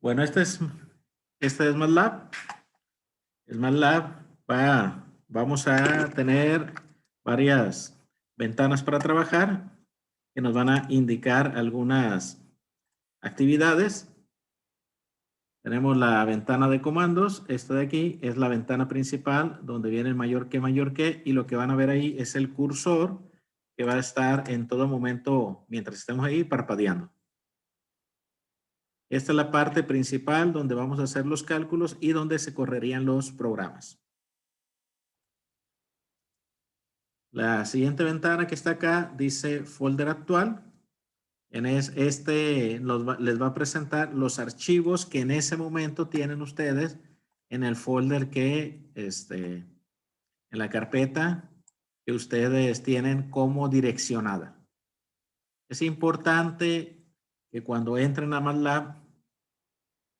Bueno, este es MATLAB. El MATLAB vamos a tener varias ventanas para trabajar que nos van a indicar algunas actividades. Tenemos la ventana de comandos. Esta de aquí es la ventana principal donde viene el mayor que, y lo que van a ver ahí es el cursor que va a estar en todo momento mientras estemos ahí parpadeando. Esta es la parte principal donde vamos a hacer los cálculos y donde se correrían los programas. La siguiente ventana que está acá dice folder actual. Les va a presentar los archivos que en ese momento tienen ustedes en el folder en la carpeta que ustedes tienen como direccionada. Es importante que cuando entren a MATLAB,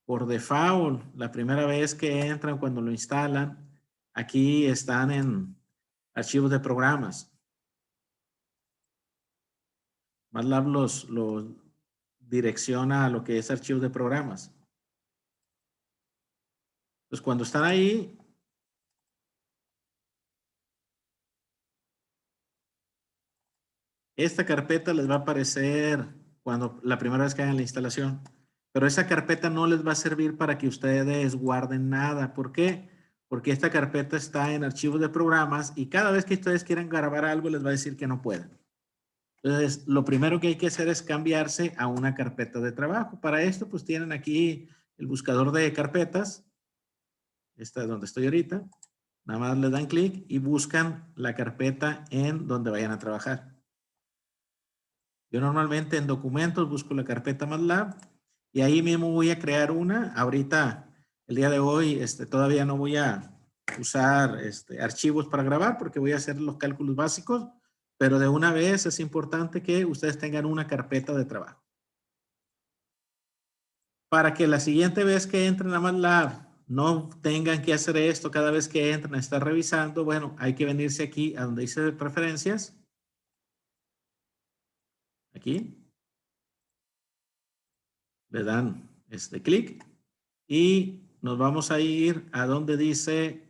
por default, la primera vez que entran, cuando lo instalan, aquí están en archivos de programas. MATLAB los direcciona a lo que es archivos de programas. Entonces, cuando están ahí, esta carpeta les va a aparecer cuando la primera vez que hagan la instalación. Pero esa carpeta no les va a servir para que ustedes guarden nada. ¿Por qué? Porque esta carpeta está en archivos de programas y cada vez que ustedes quieran grabar algo les va a decir que no pueden. Entonces, lo primero que hay que hacer es cambiarse a una carpeta de trabajo. Para esto, pues tienen aquí el buscador de carpetas. Esta es donde estoy ahorita. Nada más le dan clic y buscan la carpeta en donde vayan a trabajar. Yo normalmente en documentos busco la carpeta MATLAB y ahí mismo voy a crear una. Ahorita, el día de hoy, todavía no voy a usar archivos para grabar porque voy a hacer los cálculos básicos, pero de una vez es importante que ustedes tengan una carpeta de trabajo. Para que la siguiente vez que entren a MATLAB no tengan que hacer esto cada vez que entren a estar revisando, bueno, hay que venirse aquí a donde dice preferencias. Aquí. Le dan clic y nos vamos a ir a donde dice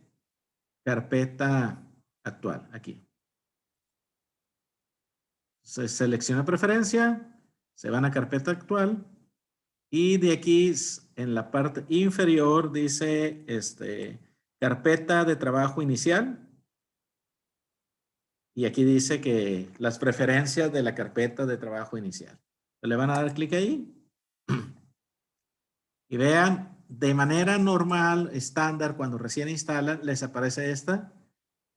carpeta actual, aquí. Se selecciona preferencia, se van a carpeta actual y de aquí en la parte inferior dice carpeta de trabajo inicial. Y aquí dice que las preferencias de la carpeta de trabajo inicial. Le van a dar clic ahí. Y vean, de manera normal, estándar, cuando recién instalan, les aparece esta.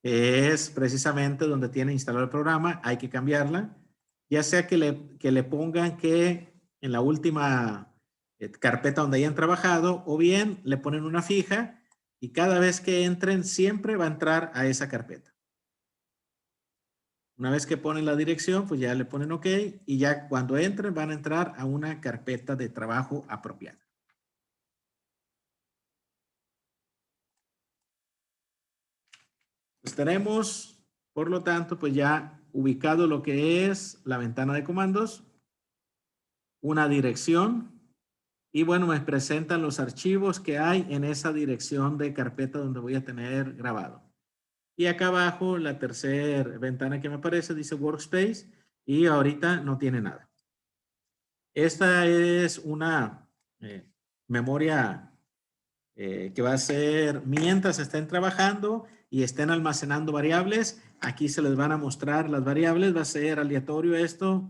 Que es precisamente donde tiene instalado el programa. Hay que cambiarla. Ya sea que le pongan que en la última carpeta donde hayan trabajado, o bien le ponen una fija y cada vez que entren siempre va a entrar a esa carpeta. Una vez que ponen la dirección, pues ya le ponen OK y ya cuando entren van a entrar a una carpeta de trabajo apropiada. Pues tenemos, por lo tanto, pues ya ubicado lo que es la ventana de comandos, una dirección y bueno, me presentan los archivos que hay en esa dirección de carpeta donde voy a tener grabado. Y acá abajo, la tercera ventana que me aparece dice Workspace y ahorita no tiene nada. Esta es una memoria que va a ser mientras estén trabajando y estén almacenando variables. Aquí se les van a mostrar las variables. Va a ser aleatorio esto.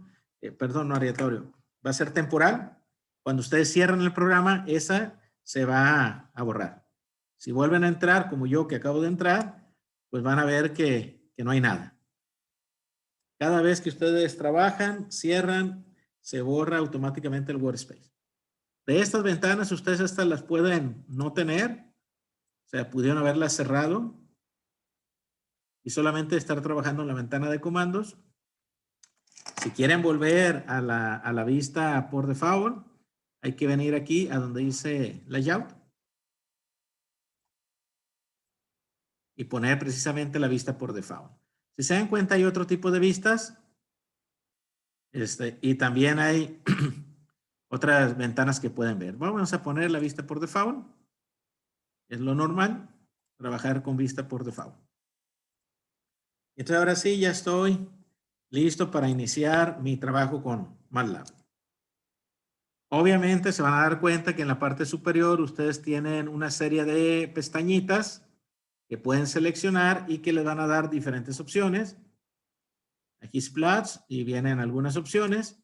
Perdón, no aleatorio. Va a ser temporal. Cuando ustedes cierran el programa, esa se va a borrar. Si vuelven a entrar, como yo que acabo de entrar, pues van a ver que no hay nada. Cada vez que ustedes trabajan, cierran, se borra automáticamente el workspace. De estas ventanas, ustedes estas las pueden no tener, o sea, pudieron haberlas cerrado y solamente estar trabajando en la ventana de comandos. Si quieren volver a la vista por default, hay que venir aquí a donde dice Layout y poner precisamente la vista por default. Si se dan cuenta, hay otro tipo de vistas y también hay otras ventanas que pueden ver. Vamos a poner la vista por default. Es lo normal, trabajar con vista por default. Entonces ahora sí, ya estoy listo para iniciar mi trabajo con MATLAB. Obviamente se van a dar cuenta que en la parte superior ustedes tienen una serie de pestañitas que pueden seleccionar y que les van a dar diferentes opciones. Aquí Splats y vienen algunas opciones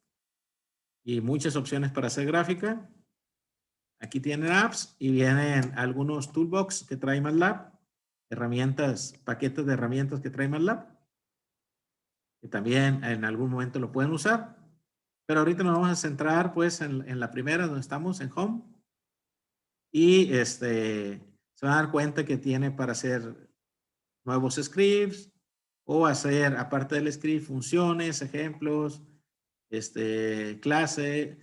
y muchas opciones para hacer gráfica. Aquí tienen apps y vienen algunos toolbox que trae MATLAB, herramientas, paquetes de herramientas que trae MATLAB, que también en algún momento lo pueden usar. Pero ahorita nos vamos a centrar pues en la primera donde estamos, en Home. Y se van a dar cuenta que tiene para hacer nuevos scripts o hacer, aparte del script, funciones, ejemplos, clase,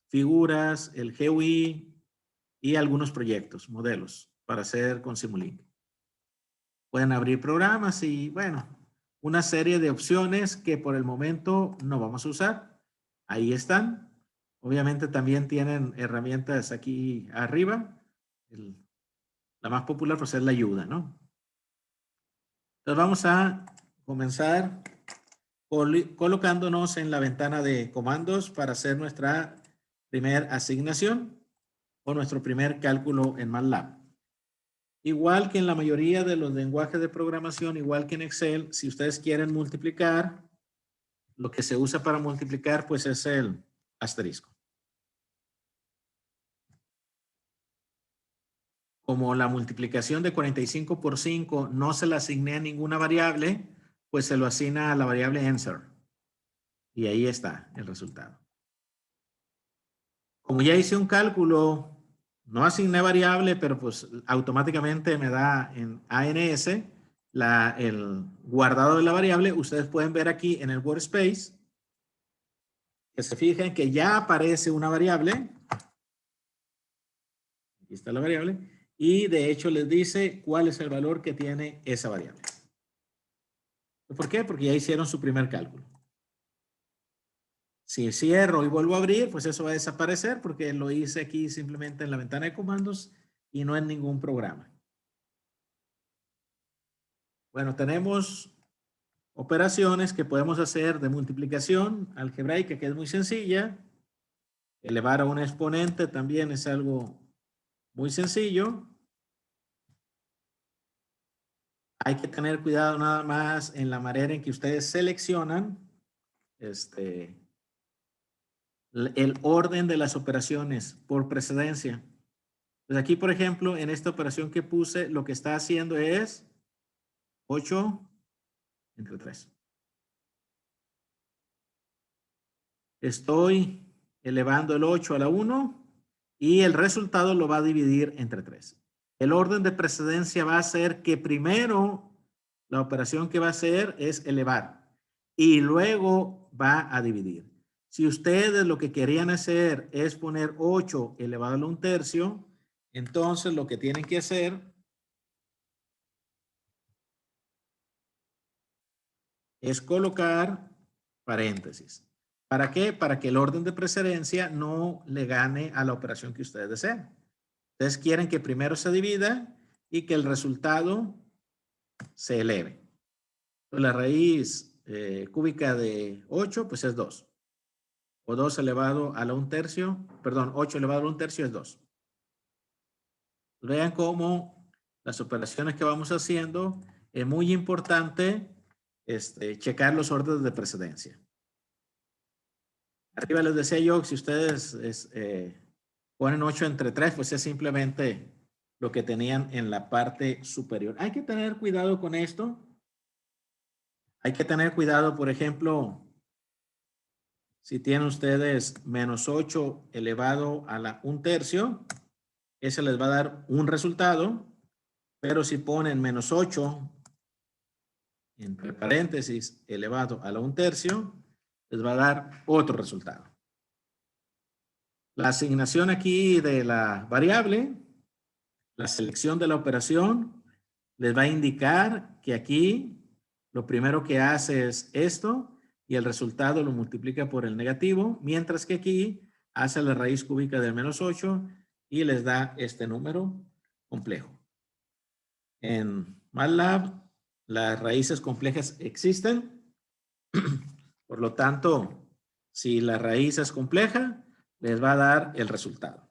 figuras, el GUI y algunos proyectos, modelos para hacer con Simulink. Pueden abrir programas y, bueno, una serie de opciones que por el momento no vamos a usar. Ahí están. Obviamente también tienen herramientas aquí arriba. La más popular pues es la ayuda, ¿no? Entonces vamos a comenzar colocándonos en la ventana de comandos para hacer nuestra primera asignación o nuestro primer cálculo en MATLAB. Igual que en la mayoría de los lenguajes de programación, igual que en Excel, si ustedes quieren multiplicar, lo que se usa para multiplicar pues es el asterisco. Como la multiplicación de 45 por 5 no se le asigné a ninguna variable, pues se lo asigna a la variable answer. Y ahí está el resultado. Como ya hice un cálculo, no asigné variable, pero pues automáticamente me da en ANS el guardado de la variable. Ustedes pueden ver aquí en el workspace que se fijen que ya aparece una variable. Aquí está la variable. Y de hecho les dice cuál es el valor que tiene esa variable. ¿Por qué? Porque ya hicieron su primer cálculo. Si cierro y vuelvo a abrir, pues eso va a desaparecer porque lo hice aquí simplemente en la ventana de comandos y no en ningún programa. Bueno, tenemos operaciones que podemos hacer de multiplicación algebraica, que es muy sencilla. Elevar a un exponente también es algo muy sencillo. Hay que tener cuidado nada más en la manera en que ustedes seleccionan el orden de las operaciones por precedencia. Pues aquí, por ejemplo, en esta operación que puse, lo que está haciendo es 8 entre 3. Estoy elevando el 8 a la 1 y el resultado lo va a dividir entre 3. El orden de precedencia va a ser que primero la operación que va a hacer es elevar y luego va a dividir. Si ustedes lo que querían hacer es poner 8 elevado a la 1/3, entonces lo que tienen que hacer es colocar paréntesis. ¿Para qué? Para que el orden de precedencia no le gane a la operación que ustedes desean. Ustedes quieren que primero se divida y que el resultado se eleve. La raíz cúbica de 8 pues es 2. O 2 elevado a la 1/3, perdón, 8 elevado a la 1/3 es 2. Vean cómo las operaciones que vamos haciendo es muy importante checar los órdenes de precedencia. Arriba les decía yo que si ustedes ponen 8 entre 3, pues es simplemente lo que tenían en la parte superior. Hay que tener cuidado con esto. Hay que tener cuidado, por ejemplo, si tienen ustedes menos 8 elevado a la 1/3, ese les va a dar un resultado, pero si ponen menos 8 entre paréntesis elevado a la 1/3, les va a dar otro resultado. La asignación aquí de la variable, la selección de la operación, les va a indicar que aquí lo primero que hace es esto y el resultado lo multiplica por el negativo, mientras que aquí hace la raíz cúbica del menos 8 y les da este número complejo. En MATLAB, las raíces complejas existen. Por lo tanto, si la raíz es compleja, les va a dar el resultado.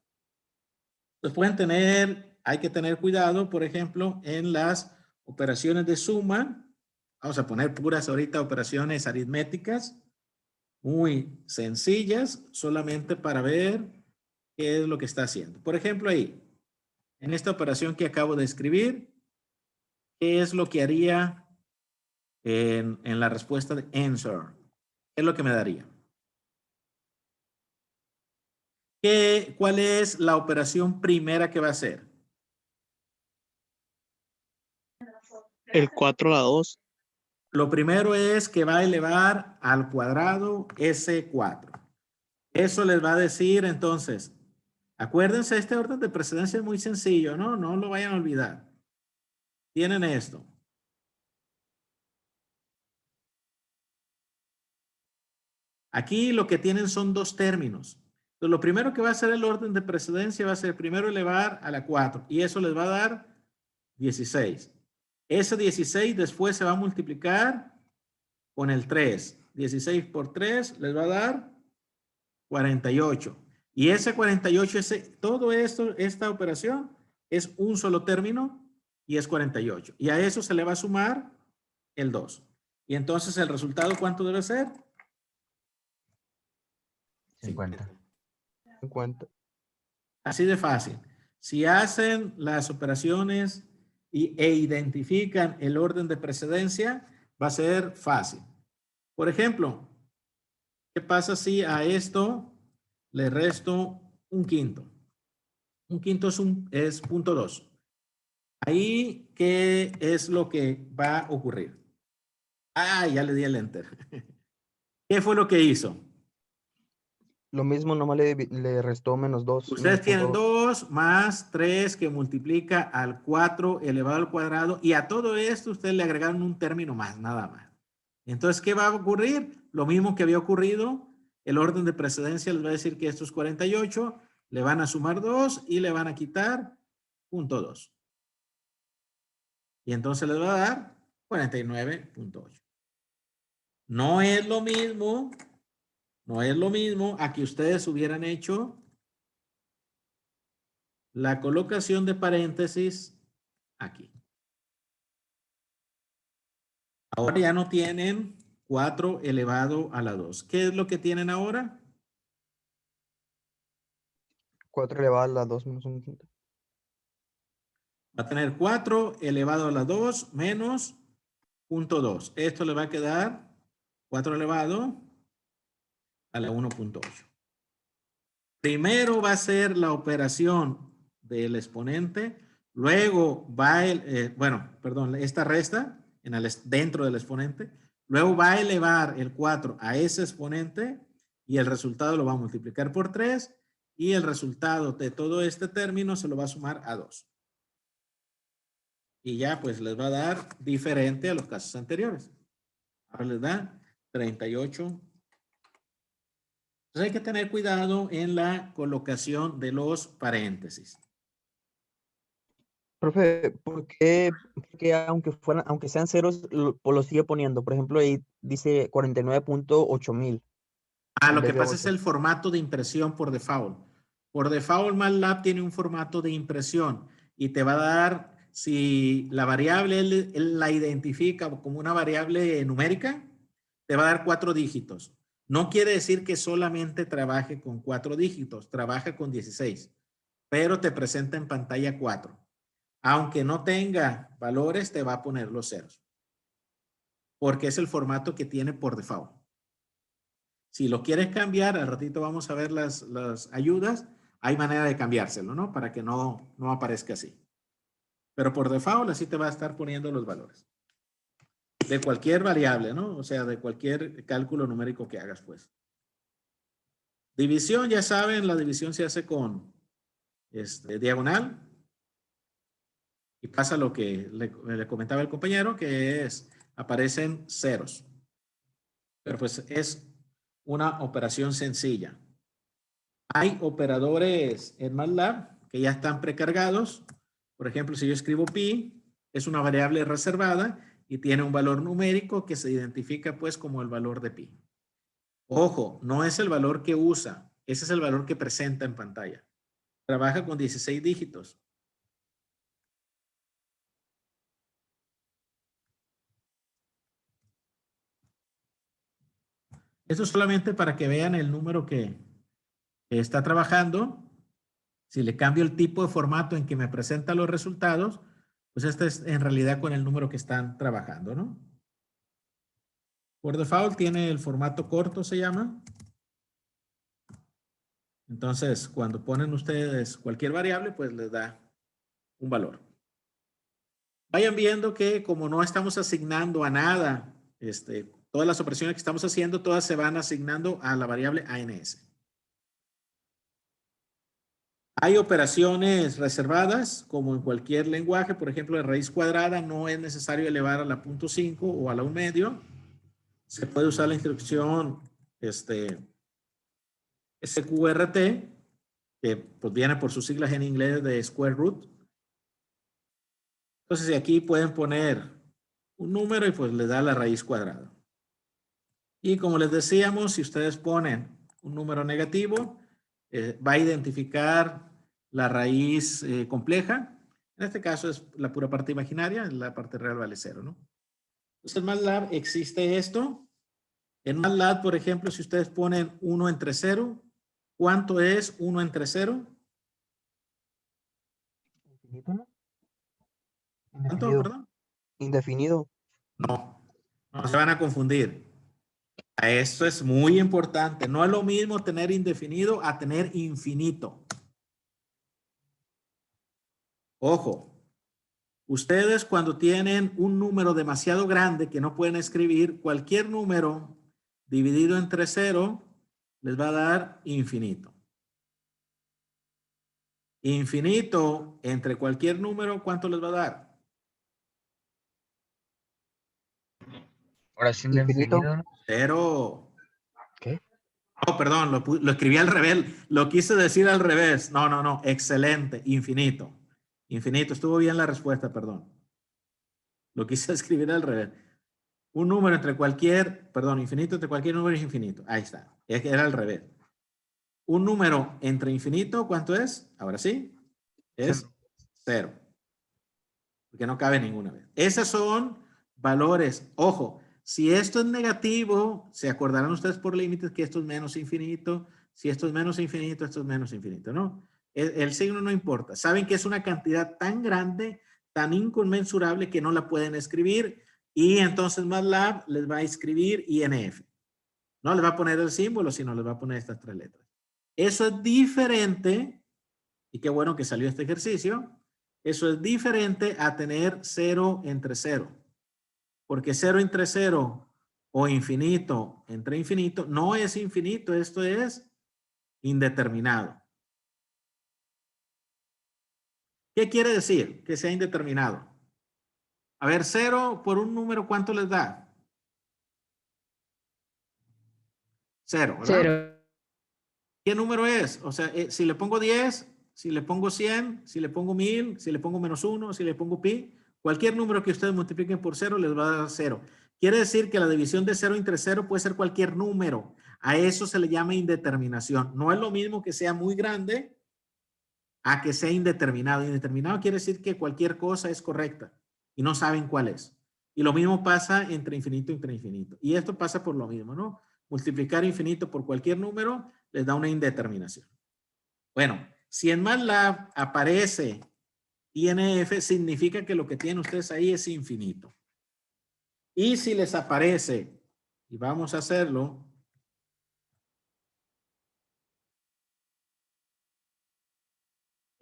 Entonces hay que tener cuidado, por ejemplo, en las operaciones de suma. Vamos a poner puras ahorita operaciones aritméticas, muy sencillas, solamente para ver qué es lo que está haciendo. Por ejemplo, ahí, en esta operación que acabo de escribir, ¿qué es lo que haría en la respuesta de answer? ¿Qué es lo que me daría? ¿Cuál es la operación primera que va a hacer? El 4 a la 2. Lo primero es que va a elevar al cuadrado ese 4. Eso les va a decir entonces, acuérdense, este orden de precedencia es muy sencillo, ¿no? No lo vayan a olvidar. Tienen esto. Aquí lo que tienen son dos términos. Entonces, lo primero que va a hacer el orden de precedencia va a ser primero elevar a la 4 y eso les va a dar 16. Ese 16 después se va a multiplicar con el 3. 16 por 3 les va a dar 48. Y ese 48, todo esto, esta operación es un solo término y es 48. Y a eso se le va a sumar el 2. Y entonces el resultado, ¿cuánto debe ser? 50. 50. Así de fácil. Si hacen las operaciones e identifican el orden de precedencia, va a ser fácil. Por ejemplo, ¿qué pasa si a esto le resto un quinto? Un quinto es punto 2. Ahí, ¿qué es lo que va a ocurrir? Ah, ya le di el enter. ¿Qué fue lo que hizo? Lo mismo, nomás le restó menos 2. Ustedes tienen 2 más 3 que multiplica al 4 elevado al cuadrado y a todo esto ustedes le agregaron un término más, nada más. Entonces, ¿qué va a ocurrir? Lo mismo que había ocurrido, el orden de precedencia les va a decir que esto es 48, le van a sumar 2 y le van a quitar punto 2. Y entonces les va a dar 49.8. No es lo mismo, a que ustedes hubieran hecho la colocación de paréntesis aquí. Ahora ya no tienen 4 elevado a la 2. ¿Qué es lo que tienen ahora? 4 elevado a la 2 menos 1 quinto. Va a tener 4 elevado a la 2 menos punto 2. Esto le va a quedar 4 elevado a la 1.8. Primero va a ser la operación del exponente, luego va esta resta dentro del exponente, luego va a elevar el 4 a ese exponente y el resultado lo va a multiplicar por 3 y el resultado de todo este término se lo va a sumar a 2. Y ya pues les va a dar diferente a los casos anteriores. Ahora les da 38. Entonces hay que tener cuidado en la colocación de los paréntesis. Profe, ¿por qué aunque sean ceros, lo sigue poniendo? Por ejemplo, ahí dice 49.8 mil. Lo que pasa es el formato de impresión por default. Por default, MATLAB tiene un formato de impresión y te va a dar, si la variable él la identifica como una variable numérica, te va a dar 4 dígitos. No quiere decir que solamente trabaje con 4 dígitos, trabaja con 16, pero te presenta en pantalla 4. Aunque no tenga valores, te va a poner los ceros, porque es el formato que tiene por default. Si lo quieres cambiar, al ratito vamos a ver las ayudas, hay manera de cambiárselo, ¿no? Para que no aparezca así. Pero por default así te va a estar poniendo los valores. De cualquier variable, ¿no? O sea, de cualquier cálculo numérico que hagas, pues. División, ya saben, la división se hace con diagonal. Y pasa lo que le comentaba el compañero, que aparecen ceros. Pero pues es una operación sencilla. Hay operadores en MATLAB que ya están precargados. Por ejemplo, si yo escribo pi, es una variable reservada y tiene un valor numérico que se identifica pues como el valor de pi. Ojo, no es el valor que usa, ese es el valor que presenta en pantalla. Trabaja con 16 dígitos. Esto es solamente para que vean el número que está trabajando. Si le cambio el tipo de formato en que me presenta los resultados, pues este es en realidad con el número que están trabajando, ¿no? Por default tiene el formato corto, se llama. Entonces, cuando ponen ustedes cualquier variable, pues les da un valor. Vayan viendo que como no estamos asignando a nada, todas las operaciones que estamos haciendo, todas se van asignando a la variable ANS. Hay operaciones reservadas, como en cualquier lenguaje, por ejemplo, de raíz cuadrada, no es necesario elevar a la 0.5 o a la 1/2. Se puede usar la instrucción SQRT, que pues viene por sus siglas en inglés de square root. Entonces, aquí pueden poner un número y pues le da la raíz cuadrada. Y como les decíamos, si ustedes ponen un número negativo, va a identificar la raíz compleja. En este caso es la pura parte imaginaria, la parte real vale 0, ¿no? Entonces en MATLAB existe esto. En MATLAB, por ejemplo, si ustedes ponen 1 entre 0, ¿cuánto es 1 entre 0? Infinito, ¿no? ¿Cuánto, Indefinido. perdón? Indefinido. No, no se van a confundir. Esto es muy importante. No es lo mismo tener indefinido a tener infinito. Ojo, ustedes cuando tienen un número demasiado grande que no pueden escribir, cualquier número dividido entre 0 les va a dar infinito. Infinito entre cualquier número, ¿cuánto les va a dar? Ahora sí, Infinito. indefinido, ¿no? 0. ¿Qué? Oh, perdón, lo escribí al revés. Lo quise decir al revés. No, no, no. Excelente. Infinito. Infinito. Estuvo bien la respuesta, perdón. Lo quise escribir al revés. Un número entre cualquier, perdón, infinito entre cualquier número es infinito. Ahí está. Es que era al revés. Un número entre infinito, ¿cuánto es? Ahora sí. Es 0. Porque no cabe ninguna vez. Esos son valores. Ojo, si esto es negativo, se acordarán ustedes por límites que esto es menos infinito. Si esto es menos infinito, esto es menos infinito, ¿no? El signo no importa. Saben que es una cantidad tan grande, tan inconmensurable que no la pueden escribir y entonces MATLAB les va a escribir INF. No les va a poner el símbolo, sino les va a poner estas 3 letras. Eso es diferente, y qué bueno que salió este ejercicio, eso es diferente a tener 0 entre 0. Porque 0 entre 0 o infinito entre infinito no es infinito, esto es indeterminado. ¿Qué quiere decir que sea indeterminado? A ver, 0 por un número, ¿cuánto les da? 0, ¿verdad? 0. ¿Qué número es? O sea, si le pongo 10, si le pongo 100, si le pongo 1000, si le pongo -1, si le pongo pi, cualquier número que ustedes multipliquen por 0 les va a dar 0. Quiere decir que la división de 0 entre 0 puede ser cualquier número. A eso se le llama indeterminación. No es lo mismo que sea muy grande a que sea indeterminado. Indeterminado quiere decir que cualquier cosa es correcta y no saben cuál es. Y lo mismo pasa entre infinito y entre infinito. Y esto pasa por lo mismo, ¿no? Multiplicar infinito por cualquier número les da una indeterminación. Bueno, si en MATLAB aparece INF, significa que lo que tienen ustedes ahí es infinito. Y si les aparece, y vamos a hacerlo,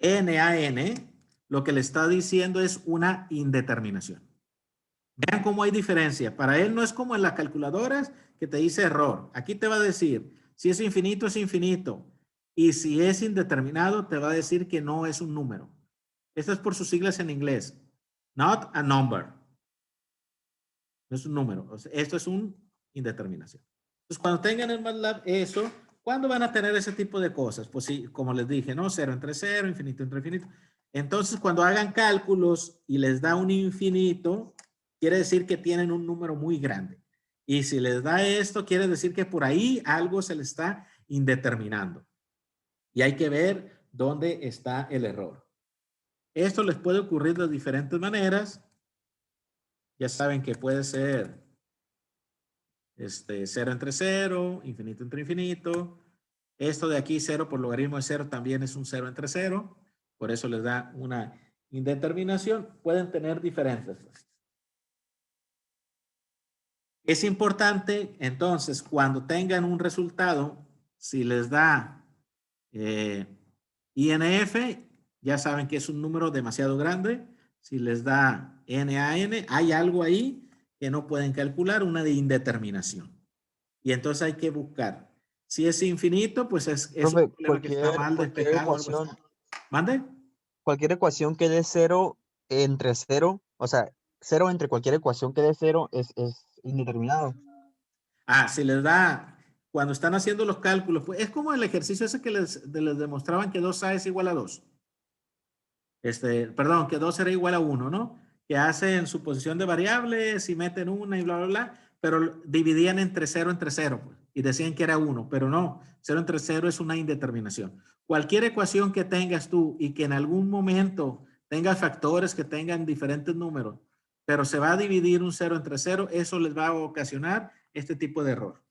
NaN, lo que le está diciendo es una indeterminación. Vean cómo hay diferencia. Para él no es como en las calculadoras que te dice error. Aquí te va a decir, si es infinito, es infinito. Y si es indeterminado, te va a decir que no es un número. Esto es por sus siglas en inglés. Not a number. No es un número. O sea, esto es una indeterminación. Entonces, cuando tengan en MATLAB eso, ¿Cuándo van a tener ese tipo de cosas? Pues sí, como les dije, ¿no? 0 entre 0, infinito entre infinito. Entonces, cuando hagan cálculos y les da un infinito, quiere decir que tienen un número muy grande. Y si les da esto, quiere decir que por ahí algo se le está indeterminando. Y hay que ver dónde está el error. Esto les puede ocurrir de diferentes maneras. Ya saben que puede ser 0 entre 0, infinito entre infinito. Esto de aquí, 0 por logaritmo de 0, también es un 0 entre 0. Por eso les da una indeterminación. Pueden tener diferentes. Es importante, entonces, cuando tengan un resultado, si les da INF, ya saben que es un número demasiado grande. Si les da NaN, hay algo ahí que no pueden calcular, una de indeterminación. Y entonces hay que buscar. Si es infinito, pues es Profe, un problema que está mal cualquier despejado. Algo ecuación, así. ¿Mande? cualquier ecuación que dé 0 entre 0, o sea, 0 entre cualquier ecuación que dé 0 es indeterminado. Ah, si les da, cuando están haciendo los cálculos, pues es como el ejercicio ese que les demostraban que 2A es igual a 2. Perdón, que 2 era igual a 1, ¿no? Que hacen suposición de variables y meten una y bla, bla, bla, pero dividían entre 0 pues, y decían que era 1, pero no, 0 entre 0 es una indeterminación. Cualquier ecuación que tengas tú y que en algún momento tenga factores que tengan diferentes números, pero se va a dividir un 0 entre 0, eso les va a ocasionar este tipo de error.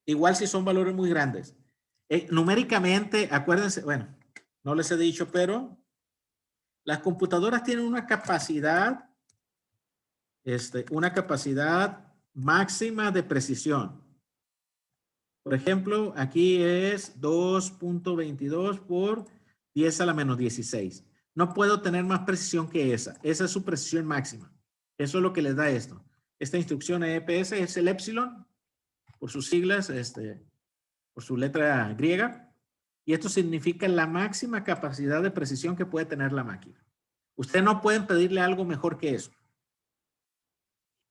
Igual si son valores muy grandes. Numéricamente, acuérdense, bueno, no les he dicho, pero las computadoras tienen una capacidad máxima de precisión. Por ejemplo, aquí es 2.22 por 10 a la menos 16. No puedo tener más precisión que esa. Esa es su precisión máxima. Eso es lo que les da esto. Esta instrucción EPS es el epsilon, por sus siglas, por su letra griega. Y esto significa la máxima capacidad de precisión que puede tener la máquina. Usted no pueden pedirle algo mejor que eso.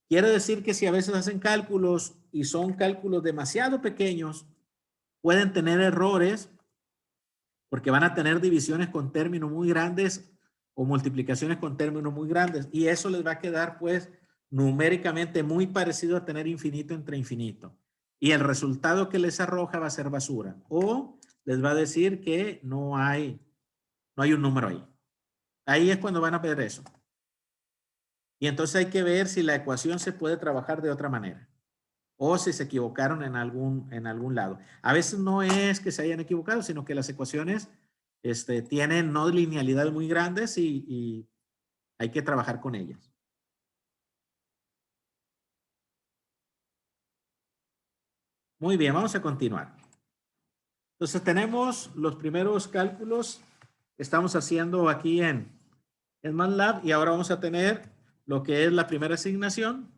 Quiere decir que si a veces hacen cálculos y son cálculos demasiado pequeños, pueden tener errores porque van a tener divisiones con términos muy grandes o multiplicaciones con términos muy grandes y eso les va a quedar pues numéricamente muy parecido a tener infinito entre infinito. Y el resultado que les arroja va a ser basura o les va a decir que no hay un número ahí. Ahí es cuando van a ver eso. Y entonces hay que ver si la ecuación se puede trabajar de otra manera o si se equivocaron en algún lado. A veces no es que se hayan equivocado, sino que las ecuaciones tienen no linealidades muy grandes y hay que trabajar con ellas. Muy bien, vamos a continuar. Entonces tenemos los primeros cálculos que estamos haciendo aquí en MATLAB y ahora vamos a tener lo que es la primera asignación.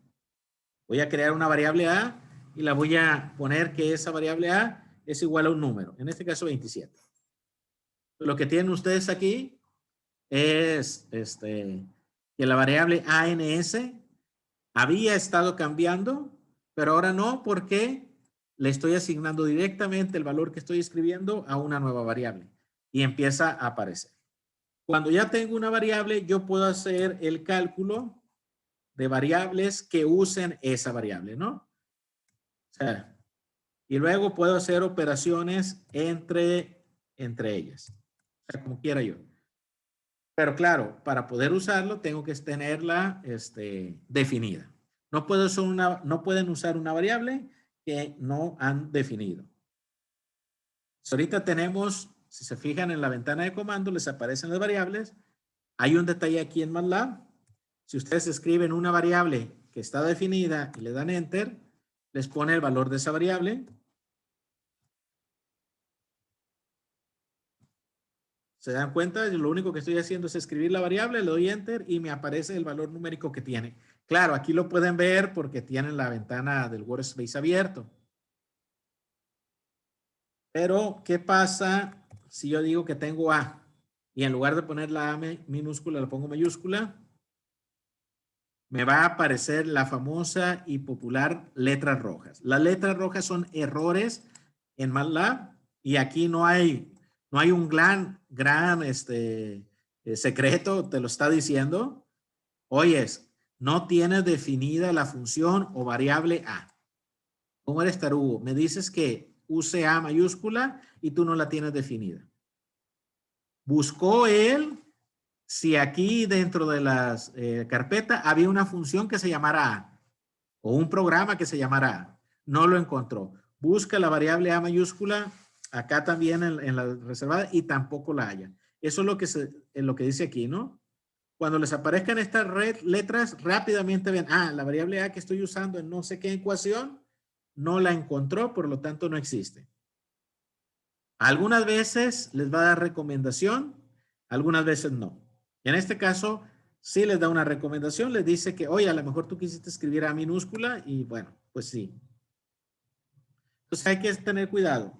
Voy a crear una variable A y la voy a poner que esa variable A es igual a un número, en este caso 27. Lo que tienen ustedes aquí es que la variable ANS había estado cambiando, pero ahora no porque le estoy asignando directamente el valor que estoy escribiendo a una nueva variable y empieza a aparecer. Cuando ya tengo una variable, yo puedo hacer el cálculo de variables que usen esa variable, ¿no? O sea, y luego puedo hacer operaciones entre ellas, o sea, como quiera yo. Pero claro, para poder usarlo tengo que tenerla definida. No pueden usar una variable que no han definido. Ahorita tenemos, si se fijan en la ventana de comando, les aparecen las variables. Hay un detalle aquí en MATLAB. Si ustedes escriben una variable que está definida y le dan Enter, les pone el valor de esa variable. ¿Se dan cuenta? Lo único que estoy haciendo es escribir la variable, le doy Enter y me aparece el valor numérico que tiene. Claro, aquí lo pueden ver porque tienen la ventana del Workspace abierto. Pero, ¿qué pasa si yo digo que tengo A? Y en lugar de poner la A minúscula, la pongo mayúscula. Me va a aparecer la famosa y popular letras rojas. Las letras rojas son errores en MATLAB y aquí no hay un gran secreto, te lo está diciendo. Oyes, no tienes definida la función o variable A. ¿Cómo eres tarugo? Me dices que use A mayúscula y tú no la tienes definida. Buscó él si aquí dentro de las carpetas había una función que se llamara A o un programa que se llamara A. No lo encontró. Busca la variable A mayúscula acá también en la reservada y tampoco la haya. Eso es lo que dice aquí, ¿no? Cuando les aparezcan estas letras, rápidamente ven, la variable A que estoy usando en no sé qué ecuación, no la encontró, por lo tanto no existe. Algunas veces les va a dar recomendación, algunas veces no. En este caso, sí les da una recomendación, les dice que, oye, a lo mejor tú quisiste escribir A minúscula y bueno, pues sí. Entonces hay que tener cuidado.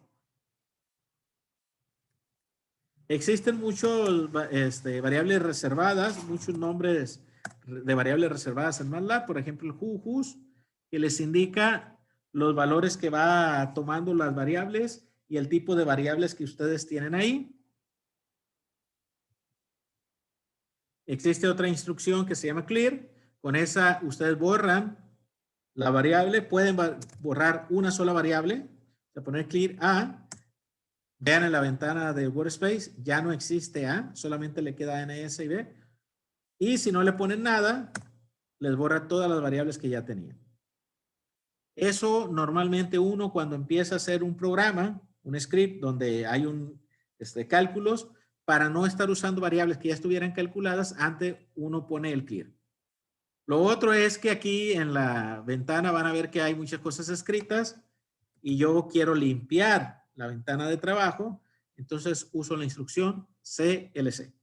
Existen muchos variables reservadas, muchos nombres de variables reservadas en MATLAB, por ejemplo el whos, que les indica los valores que va tomando las variables y el tipo de variables que ustedes tienen ahí. Existe otra instrucción que se llama clear. Con esa ustedes borran la variable, pueden borrar una sola variable, o sea, poner clear A. Vean en la ventana de Workspace, ya no existe A, solamente le queda NS y B. Y si no le ponen nada, les borra todas las variables que ya tenían. Eso normalmente uno cuando empieza a hacer un programa, un script donde hay cálculos, para no estar usando variables que ya estuvieran calculadas, antes uno pone el clear. Lo otro es que aquí en la ventana van a ver que hay muchas cosas escritas y yo quiero limpiar la ventana de trabajo, entonces uso la instrucción CLC.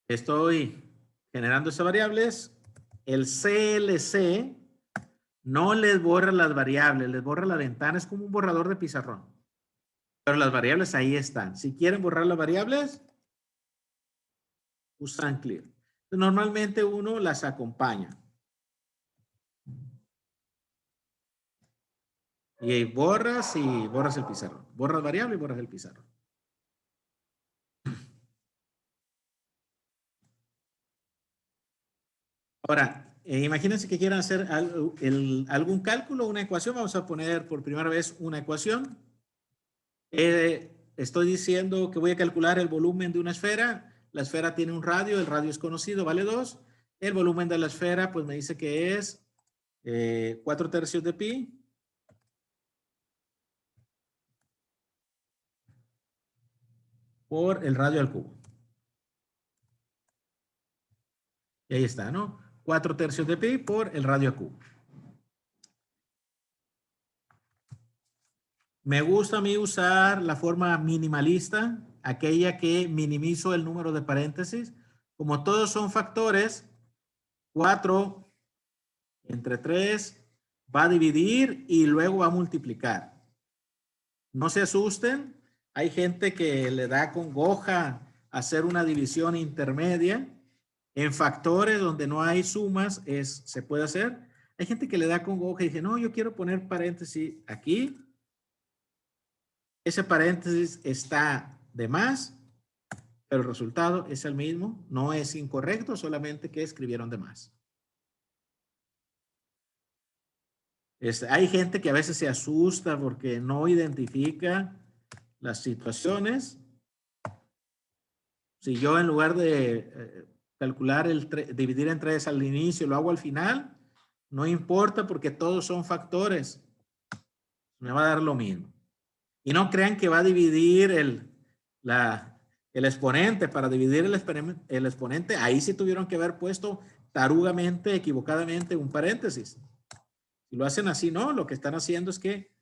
Estoy generando esas variables. El CLC no les borra las variables, les borra la ventana, es como un borrador de pizarrón. Pero las variables ahí están. Si quieren borrar las variables, usan clear. Normalmente uno las acompaña. Y borras el pizarrón. Borras variable y borras el pizarrón. Ahora, imagínense que quieran hacer algún cálculo, una ecuación. Vamos a poner por primera vez una ecuación. Estoy diciendo que voy a calcular el volumen de una esfera. La esfera tiene un radio, el radio es conocido, vale 2. El volumen de la esfera, pues me dice que es 4/3 de pi. Por el radio al cubo. Y ahí está, ¿no? 4/3 de pi por el radio al cubo. Me gusta a mí usar la forma minimalista, aquella que minimizo el número de paréntesis. Como todos son factores, 4 entre 3 va a dividir y luego va a multiplicar. No se asusten. Hay gente que le da congoja hacer una división intermedia. En factores donde no hay sumas se puede hacer. Hay gente que le da congoja y dice, no, yo quiero poner paréntesis aquí. Ese paréntesis está de más, pero el resultado es el mismo. No es incorrecto, solamente que escribieron de más. Hay gente que a veces se asusta porque no identifica las situaciones. Si yo en lugar de calcular dividir entre 3 al inicio, lo hago al final, no importa porque todos son factores. Me va a dar lo mismo. Y no crean que va a dividir el exponente. Para dividir el exponente, ahí sí tuvieron que haber puesto tarugamente, equivocadamente, un paréntesis. Si lo hacen así, no. Lo que están haciendo es que,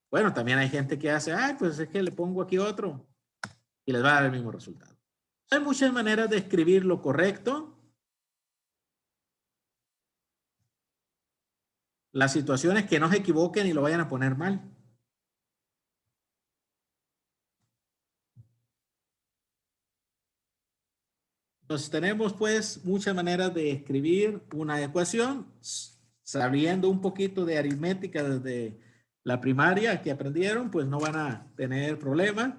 bueno, también hay gente que hace, pues es que le pongo aquí otro y les va a dar el mismo resultado. Hay muchas maneras de escribir lo correcto. La situación es que no se equivoquen y lo vayan a poner mal. Entonces tenemos pues muchas maneras de escribir una ecuación, sabiendo un poquito de aritmética desde la primaria que aprendieron, pues no van a tener problemas.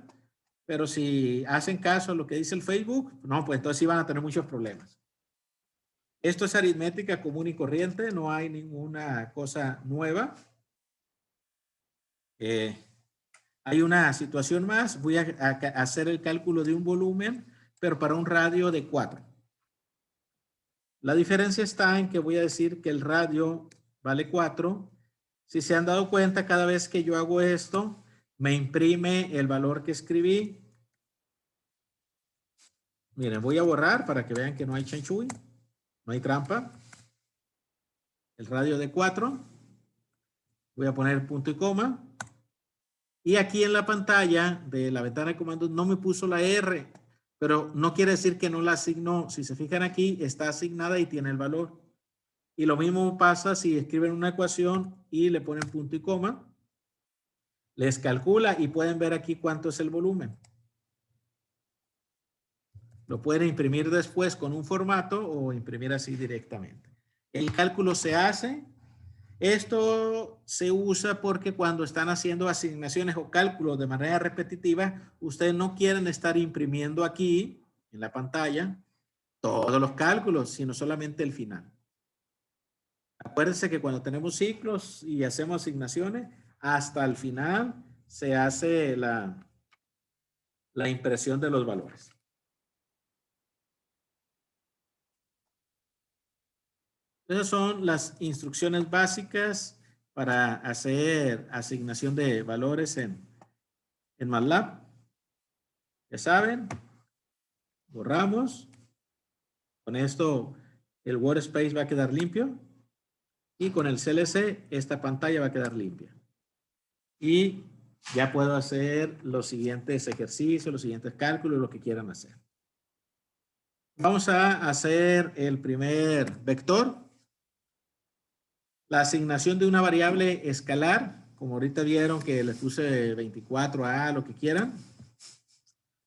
Pero si hacen caso a lo que dice el Facebook, no, pues entonces sí van a tener muchos problemas. Esto es aritmética común y corriente, no hay ninguna cosa nueva. Hay una situación más, voy a hacer el cálculo de un volumen, pero para un radio de 4. La diferencia está en que voy a decir que el radio vale 4. Si se han dado cuenta, cada vez que yo hago esto, me imprime el valor que escribí. Miren, voy a borrar para que vean que no hay chanchuy, no hay trampa. El radio de 4. Voy a poner punto y coma. Y aquí en la pantalla de la ventana de comandos no me puso la R, pero no quiere decir que no la asignó. Si se fijan aquí, está asignada y tiene el valor. Y lo mismo pasa si escriben una ecuación y le ponen punto y coma. Les calcula y pueden ver aquí cuánto es el volumen. Lo pueden imprimir después con un formato o imprimir así directamente. El cálculo se hace. Esto se usa porque cuando están haciendo asignaciones o cálculos de manera repetitiva, ustedes no quieren estar imprimiendo aquí en la pantalla todos los cálculos, sino solamente el final. Acuérdense que cuando tenemos ciclos y hacemos asignaciones, hasta el final se hace la impresión de los valores. Esas son las instrucciones básicas para hacer asignación de valores en MATLAB. Ya saben, borramos. Con esto el workspace va a quedar limpio. Y con el CLC esta pantalla va a quedar limpia. Y ya puedo hacer los siguientes ejercicios, los siguientes cálculos, lo que quieran hacer. Vamos a hacer el primer vector. La asignación de una variable escalar, como ahorita vieron que les puse 24A, lo que quieran.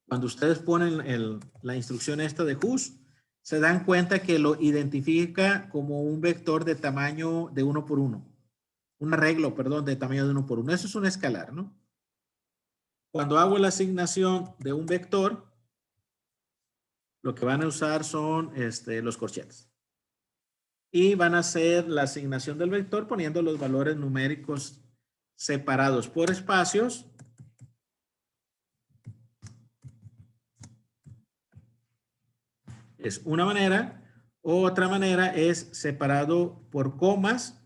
Cuando ustedes ponen la instrucción esta de whos, se dan cuenta que lo identifica como un vector de tamaño de 1 por 1. Un arreglo, perdón, de tamaño de 1 por 1. Eso es un escalar, ¿no? Cuando hago la asignación de un vector, lo que van a usar son los corchetes. Y van a hacer la asignación del vector poniendo los valores numéricos separados por espacios. Es una manera. Otra manera es separado por comas.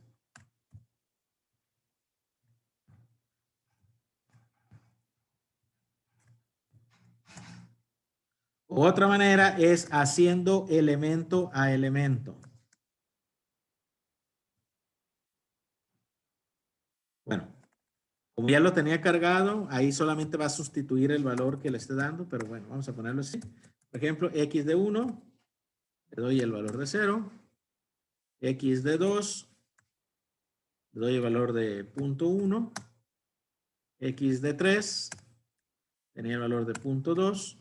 Otra manera es haciendo elemento a elemento. Bueno, como ya lo tenía cargado, ahí solamente va a sustituir el valor que le esté dando, pero bueno, vamos a ponerlo así. Por ejemplo, x de 1, le doy el valor de 0. X de 2, le doy el valor de 0.1. X de 3, tenía el valor de 0.2.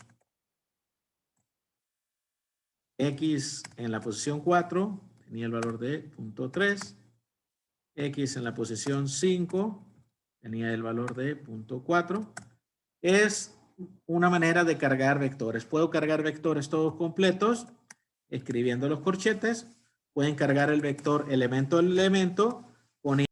X en la posición 4, tenía el valor de 0.3. X en la posición 5 tenía el valor de 0.4. Es una manera de cargar vectores. Puedo cargar vectores todos completos escribiendo los corchetes. Pueden cargar el vector elemento a elemento